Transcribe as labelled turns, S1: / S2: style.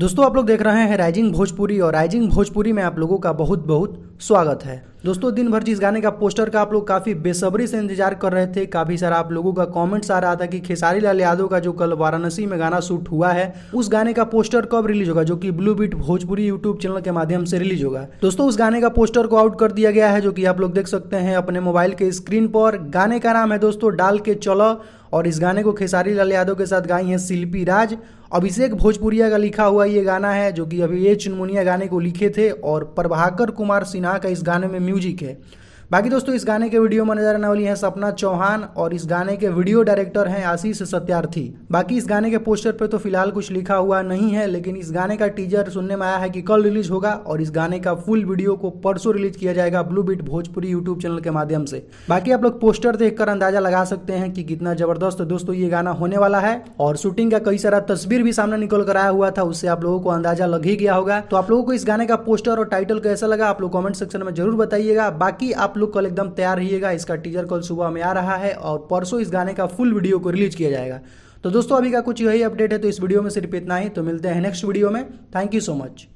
S1: दोस्तों आप लोग देख रहे हैं राइजिंग भोजपुरी और राइजिंग भोजपुरी में आप लोगों का बहुत बहुत स्वागत है। दोस्तों दिन भर जिस गाने का पोस्टर का आप लोग काफ़ी बेसब्री से इंतजार कर रहे थे, काफ़ी सारा आप लोगों का कमेंट्स आ रहा था कि खेसारी लाल यादव का जो कल वाराणसी में गाना शूट हुआ है उस गाने का पोस्टर कब रिलीज होगा, जो कि blue beat Bhojpuri YouTube channel के माध्यम से रिलीज होगा। दोस्तों उस गाने का पोस्टर को आउट कर दिया गया है, जो कि आप लोग देख सकते हैं अपने मोबाइल के स्क्रीन पर। गाने का नाम है दोस्तों डाल के चलो और इस गाने को खेसारी लाल यादव के साथ गाई हैं शिल्पी राज। अभिषेक भोजपुरिया का लिखा हुआ ये गाना है, जो कि अभी ये चुनमुनिया गाने को लिखे थे और प्रभाकर कुमार सिन्हा का इस गाने में म्यूजिक है। बाकी दोस्तों इस गाने के वीडियो में नजर आने वाली है सपना चौहान और इस गाने के वीडियो डायरेक्टर हैं आशीष सत्यार्थी। बाकी इस गाने के पोस्टर पे तो फिलहाल कुछ लिखा हुआ नहीं है, लेकिन इस गाने का टीजर सुनने में आया है कि कल रिलीज होगा और इस गाने का फुल वीडियो को परसों रिलीज किया जाएगा blue beat Bhojpuri YouTube channel के माध्यम से। बाकी आप लोग पोस्टर देखकर अंदाजा लगा सकते हैं कि कितना जबरदस्त दोस्तों ये गाना होने वाला है और शूटिंग का कई सारा तस्वीर भी सामने निकल कर आया हुआ था, उससे आप लोगों को अंदाजा लग ही गया होगा। तो आप लोगों को इस गाने का पोस्टर और टाइटल कैसा लगा आप लोग कमेंट सेक्शन में जरूर बताइएगा। बाकी आप लोग कल एकदम तैयार रहिएगा, इसका टीजर कल सुबह में आ रहा है और परसों इस गाने का फुल वीडियो को रिलीज किया जाएगा। तो दोस्तों अभी का कुछ यही अपडेट है, तो इस वीडियो में सिर्फ इतना ही। तो मिलते हैं नेक्स्ट वीडियो में। Thank you so much.